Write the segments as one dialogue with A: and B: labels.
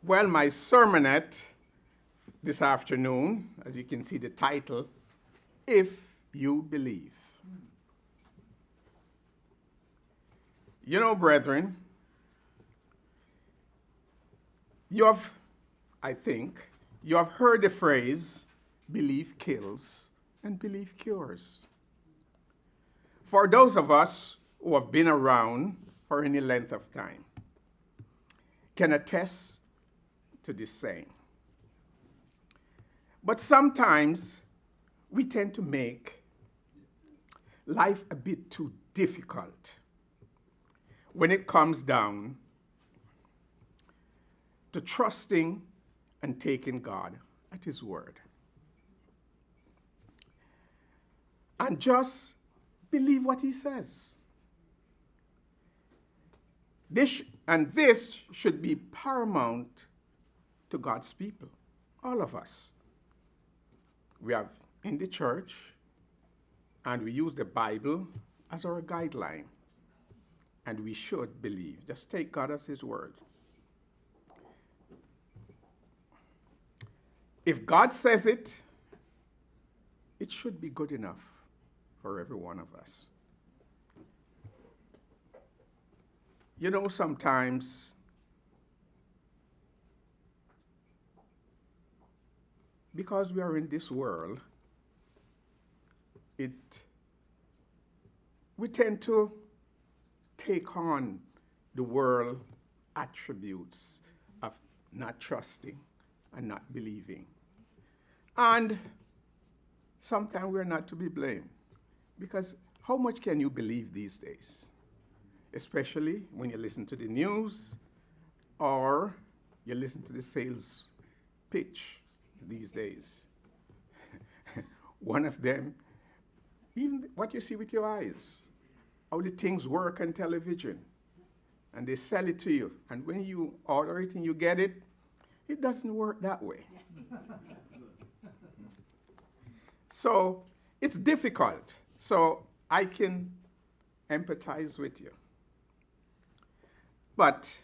A: Well, my sermonette this afternoon, as you can see the title, If You Believe. You know, brethren, you have heard the phrase, belief kills and belief cures. For those of us who have been around for any length of time, can attest to this saying. But sometimes we tend to make life a bit too difficult when it comes down to trusting and taking God at His word. And just believe what He says. This should be paramount to God's people, all of us. We have in the church, and we use the Bible as our guideline. And we should believe. Just take God as His word. If God says it, it should be good enough for every one of us. You know, sometimes because we are in this world, we tend to take on the world attributes of not trusting and not believing. And sometimes we're not to be blamed, because how much can you believe these days? Especially when you listen to the news or you listen to the sales pitch these days. One of them, even what you see with your eyes, how the things work on television, and they sell it to you, and when you order it and you get it, it doesn't work that way. So it's difficult. So I can empathize with you. But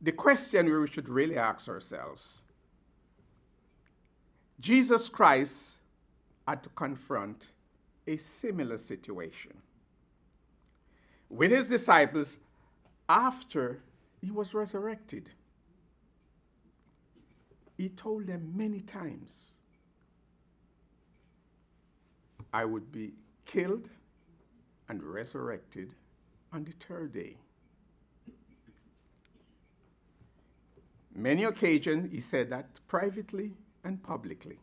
A: the question we should really ask ourselves, Jesus Christ had to confront a similar situation with His disciples after He was resurrected. He told them many times, I would be killed and resurrected on the third day. Many occasions He said that privately and publicly.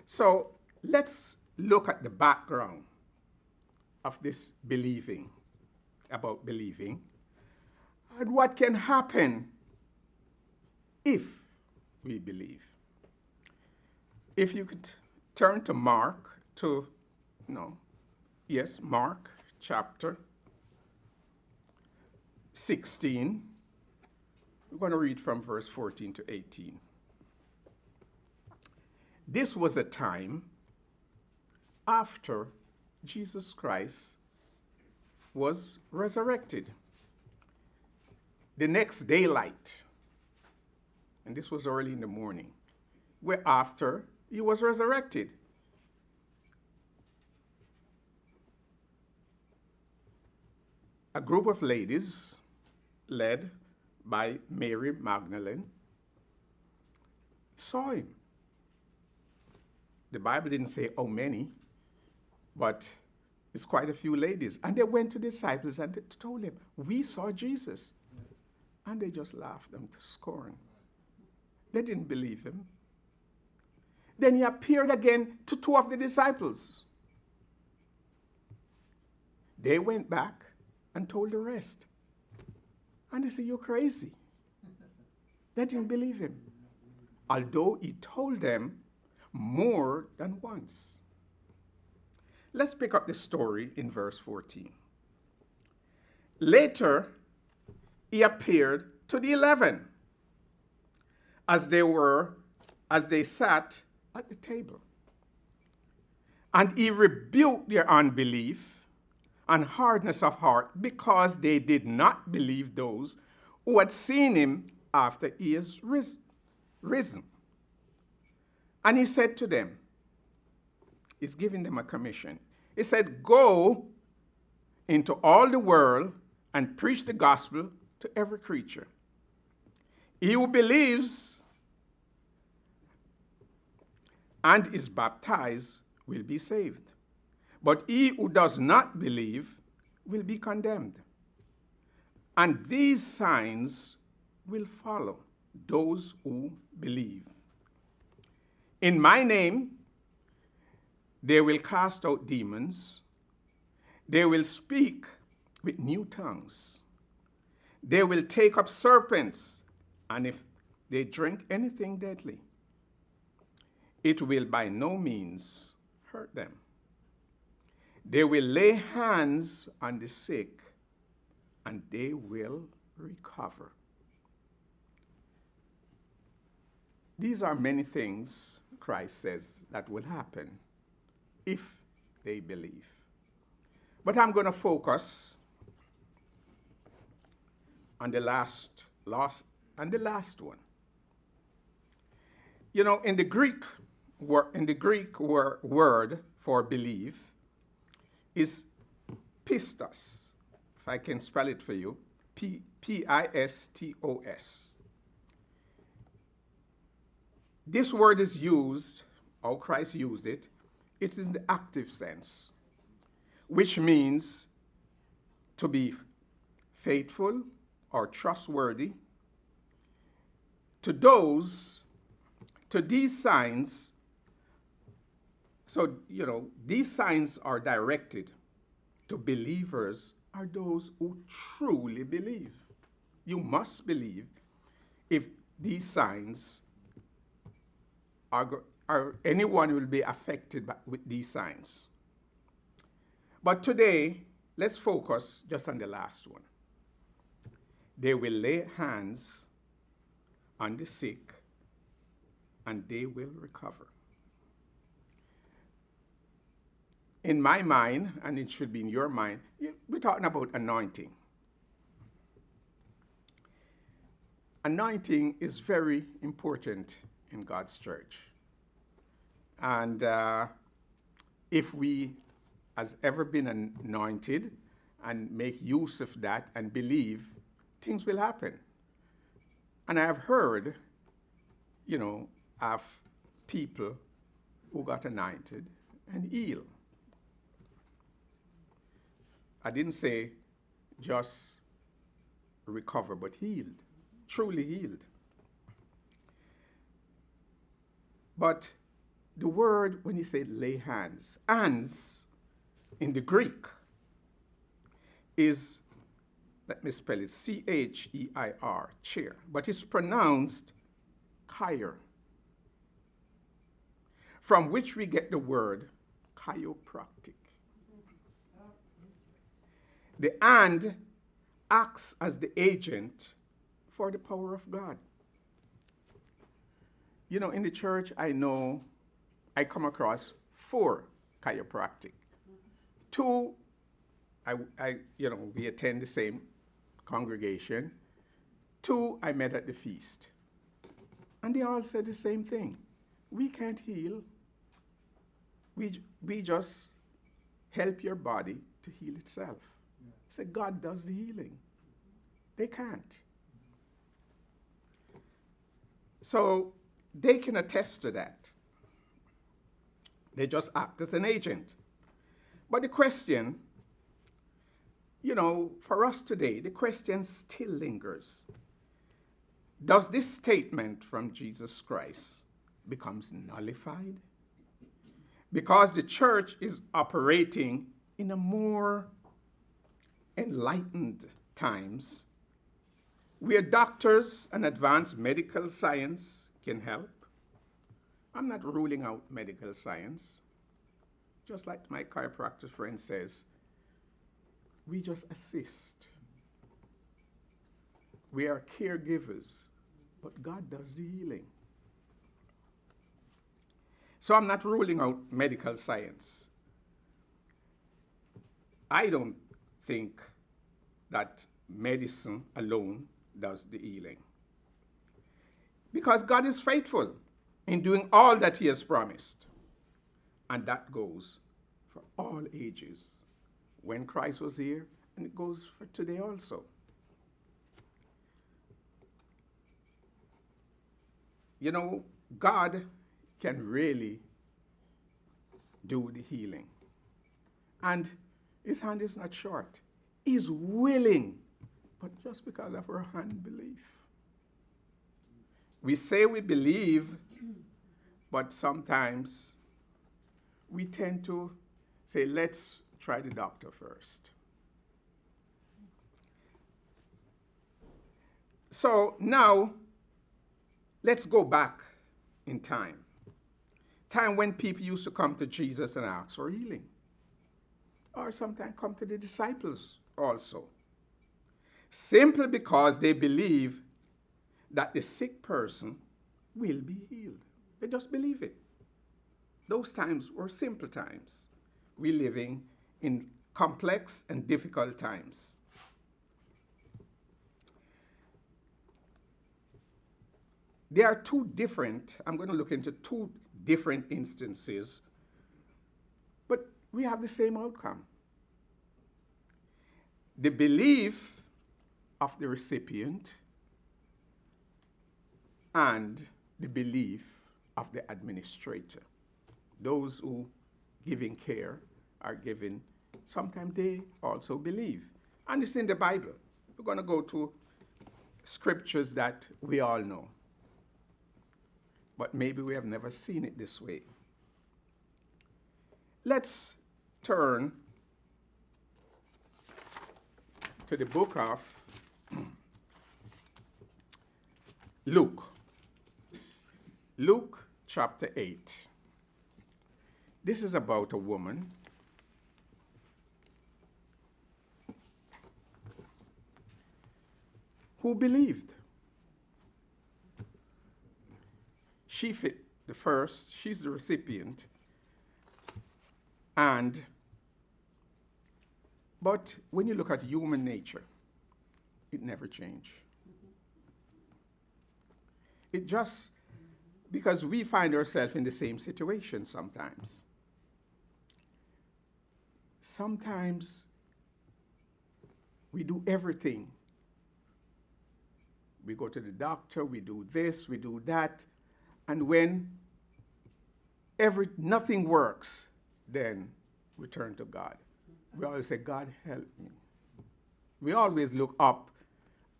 A: So let's look at the background of this about believing, and what can happen if we believe. If you could turn to Mark chapter 16. We're going to read from verse 14 to 18. This was a time after Jesus Christ was resurrected. The next daylight, and this was early in the morning, where after He was resurrected. A group of ladies, led by Mary Magdalene, saw Him. The Bible didn't say how many, but it's quite a few ladies. And they went to the disciples and told them, we saw Jesus. And they just laughed them to scorn. They didn't believe Him. Then He appeared again to two of the disciples. They went back and told the rest. And they said, you're crazy. They didn't believe Him, although He told them more than once. Let's pick up the story in verse 14. Later, He appeared to the 11 as they sat at the table. And He rebuked their unbelief and hardness of heart, because they did not believe those who had seen Him after he is risen. And he said to them, he's giving them a commission. He said, go into all the world and preach the gospel to every creature. He who believes and is baptized will be saved. But he who does not believe will be condemned. And these signs will follow those who believe. In my name, they will cast out demons. They will speak with new tongues. They will take up serpents, and if they drink anything deadly, it will by no means hurt them. They will lay hands on the sick, and they will recover. These are many things Christ says that will happen if they believe. But I'm going to focus on the last one. You know, in the Greek word for believe is pistos. If I can spell it for you, Pistos. This word is used, how Christ used it, it is in the active sense, which means to be faithful or trustworthy. To these signs, so, you know, these signs are directed to believers are those who truly believe. You must believe if these signs are anyone will be affected with these signs. But today, let's focus just on the last one. They will lay hands on the sick, and they will recover. In my mind, and it should be in your mind, we're talking about anointing. Anointing is very important in God's church. And if we has ever been anointed and make use of that and believe, things will happen. And I have heard, you know, of people who got anointed and healed. I didn't say just recover, but healed, truly healed. But the word, when he said lay hands, hands in the Greek is, let me spell it, C-H-E-I-R, chair, but it's pronounced chir, from which we get the word chiropractic. The hand acts as the agent for the power of God. You know, in the church, I come across 4 chiropractic. 2, we attend the same congregation. 2, I met at the feast. And they all said the same thing. We can't heal. We just help your body to heal itself. I said, God does the healing. They can't. So they can attest to that. They just act as an agent. But the question, you know, for us today, the question still lingers. Does this statement from Jesus Christ becomes nullified? Because the church is operating in a more enlightened times where doctors and advanced medical science can help. I'm not ruling out medical science. Just like my chiropractor friend says, we just assist. We are caregivers, but God does the healing. So I'm not ruling out medical science. I don't think that medicine alone does the healing. Because God is faithful in doing all that he has promised. And that goes for all ages. When Christ was here, and it goes for today also. You know, God can really do the healing. And his hand is not short. He's willing, but just because of our unbelief. We say we believe, but sometimes we tend to say, let's try the doctor first. So now, let's go back in time. Time when people used to come to Jesus and ask for healing. Or sometimes come to the disciples also. Simply because they believe that the sick person will be healed. They just believe it. Those times were simple times. We're living in complex and difficult times. There are I'm going to look into two different instances, but we have the same outcome. The belief of the recipient and the belief of the administrator. Those who giving care are given, sometimes they also believe. And it's in the Bible. We're going to go to scriptures that we all know. But maybe we have never seen it this way. Let's turn to the book of Luke. Luke chapter 8. This is about a woman who believed. She fit the first, she's the recipient. But when you look at human nature, it never changed. It just, because we find ourselves in the same situation sometimes. Sometimes we do everything. We go to the doctor, we do this, we do that. And when nothing works, then we turn to God. We always say, God, help me. We always look up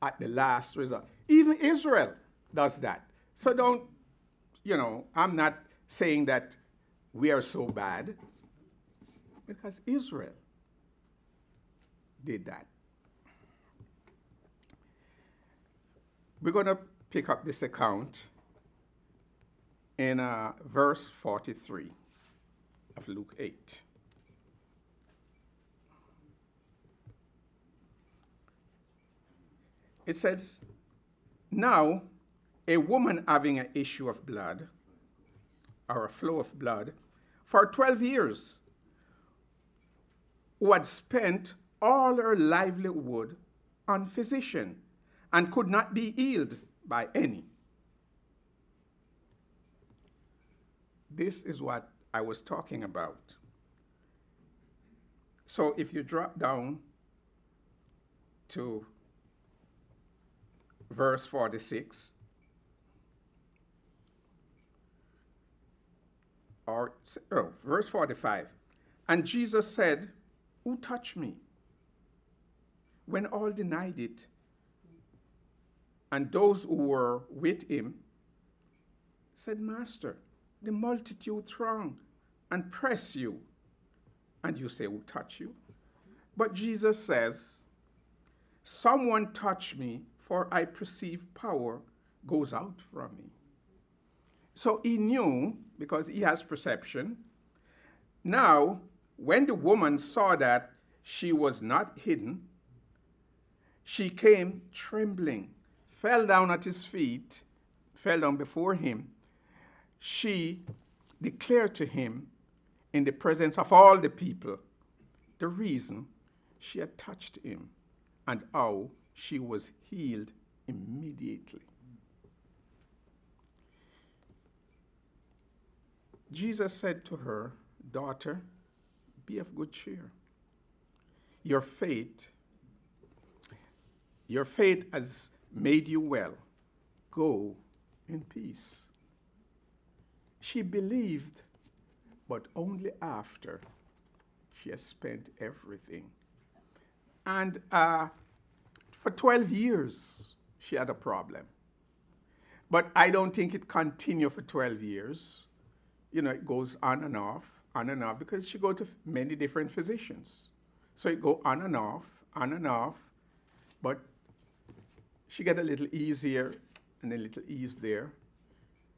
A: at the last result. Even Israel does that. So don't, I'm not saying that we are so bad, because Israel did that. We're going to pick up this account in verse 43 of Luke 8. It says, now a woman having an issue of blood, or a flow of blood, for 12 years, who had spent all her livelihood on physician, and could not be healed by any. This is what I was talking about. So if you drop down to verse 46, verse 45, and Jesus said, who touched me? When all denied it, and those who were with him said, Master, the multitude throng and press you, and you say, who touched you? But Jesus says, someone touched me, for I perceive power goes out from me. So he knew, because he has perception. Now, when the woman saw that she was not hidden, she came trembling, fell down at his feet, fell down before him. She declared to him in the presence of all the people the reason she had touched him and how she was healed immediately. Jesus said to her, "Daughter, be of good cheer. Your faith has made you well. Go in peace." She believed, but only after she has spent everything. And for 12 years, she had a problem. But I don't think it continued for 12 years. It goes on and off, because she go to many different physicians. So it go on and off, but she get a little ease here and a little ease there.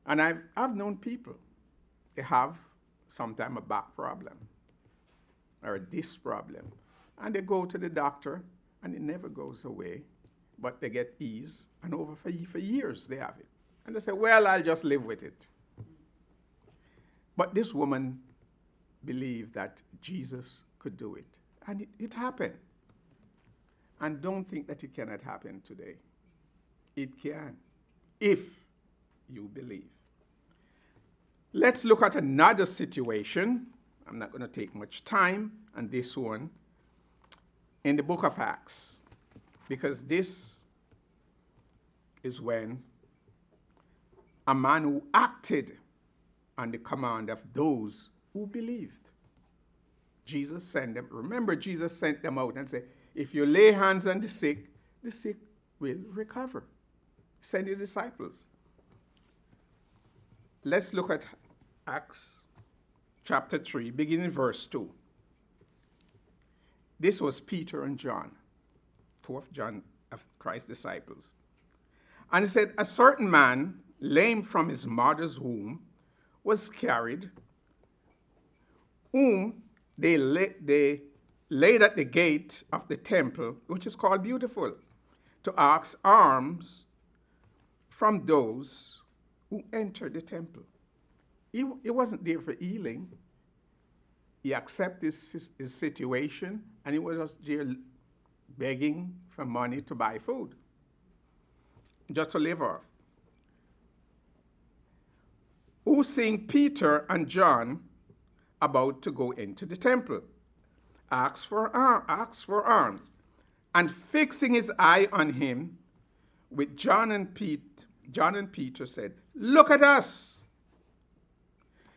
A: And I've known people, they have sometimes a back problem or a disc problem. And they go to the doctor and it never goes away, but they get ease. And for years they have it. And they say, well, I'll just live with it. But this woman believed that Jesus could do it. And it happened. And don't think that it cannot happen today. It can, if you believe. Let's look at another situation. I'm not going to take much time on this one. In the book of Acts. Because this is when a man who acted on the command of those who believed. Jesus sent them. Remember, Jesus sent them out and said, if you lay hands on the sick will recover. Send his disciples. Let's look at Acts chapter 3, beginning verse 2. This was Peter and John, two of Christ's disciples. And he said, a certain man, lame from his mother's womb, was carried, whom they laid at the gate of the temple, which is called Beautiful, to ask alms from those who entered the temple. He wasn't there for healing. He accepted his situation, and he was just there begging for money to buy food, just to live off. Who seeing Peter and John about to go into the temple, asked for alms, and fixing his eye on him with John and Peter said, look at us.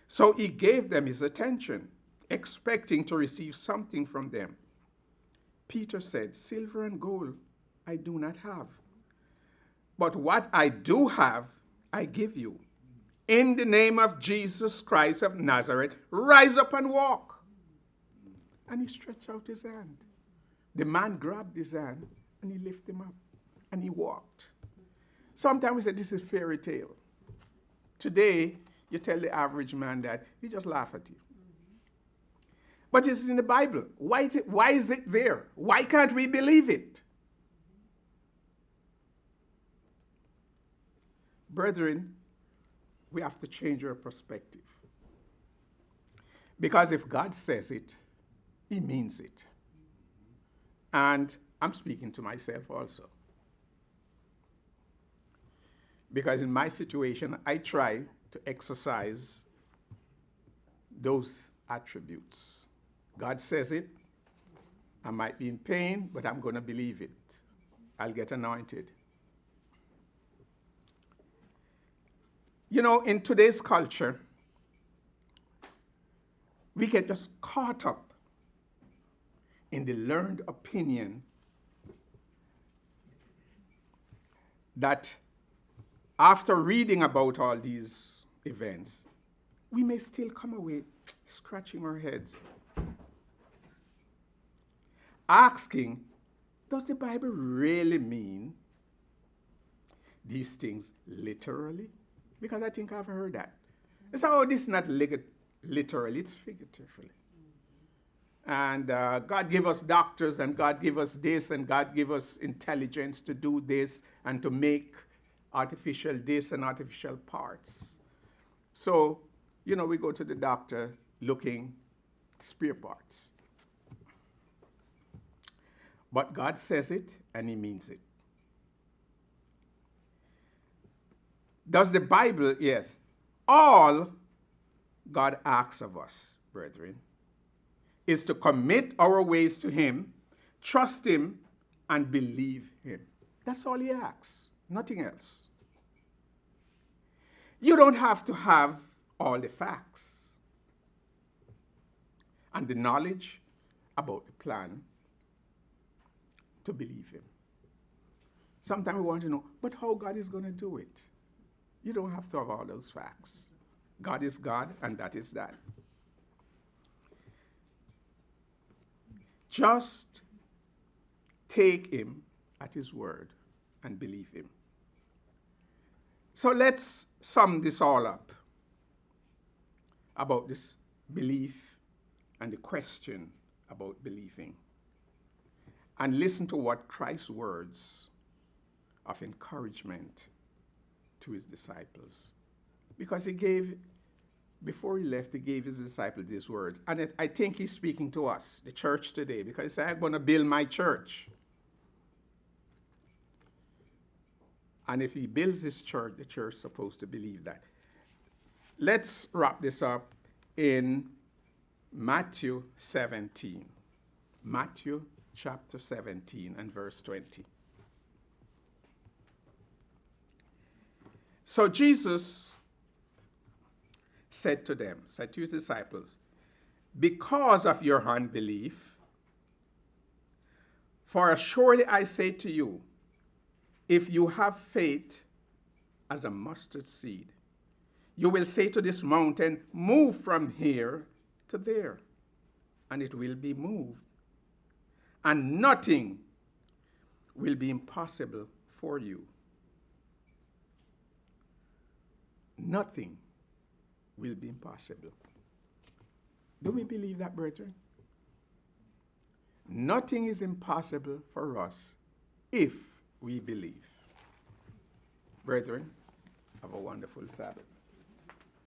A: So he gave them his attention, expecting to receive something from them. Peter said, silver and gold I do not have, but what I do have, I give you. In the name of Jesus Christ of Nazareth, rise up and walk. And he stretched out his hand. The man grabbed his hand and he lifted him up and he walked. Sometimes we say this is fairy tale. Today, you tell the average man that, he just laugh at you. But it's in the Bible. Why is it there? Why can't we believe it? Brethren, we have to change our perspective. Because if God says it, he means it. And I'm speaking to myself also. Because in my situation, I try to exercise those attributes. God says it. I might be in pain, but I'm going to believe it. I'll get anointed. You know, in today's culture, we get just caught up in the learned opinion that after reading about all these events, we may still come away scratching our heads, asking, does the Bible really mean these things literally? Because I think I've heard that. It's oh, this is not literally, it's figuratively. And God give us doctors, and God give us this, and God give us intelligence to do this, and to make artificial this and artificial parts. So, you know, we go to the doctor looking spare parts. But God says it, and he means it. Does the Bible, yes, all God asks of us, brethren, is to commit our ways to him, trust him, and believe him. That's all he asks, nothing else. You don't have to have all the facts and the knowledge about the plan to believe him. Sometimes we want to know, but how God is going to do it? You don't have to have all those facts. God is God, and that is that. Just take him at his word and believe him. So let's sum this all up about this belief and the question about believing. And listen to what Christ's words of encouragement to his disciples. Because he gave, before he left, he gave his disciples these words. And I think he's speaking to us, the church today, because he said, I'm going to build my church. And if he builds his church, the church is supposed to believe that. Let's wrap this up in Matthew 17. Matthew chapter 17 and verse 20. So Jesus said to his disciples, because of your unbelief, for assuredly I say to you, if you have faith as a mustard seed, you will say to this mountain, move from here to there, and it will be moved. And nothing will be impossible for you. Nothing will be impossible. Do we believe that, brethren? Nothing is impossible for us if we believe. Brethren, have a wonderful Sabbath.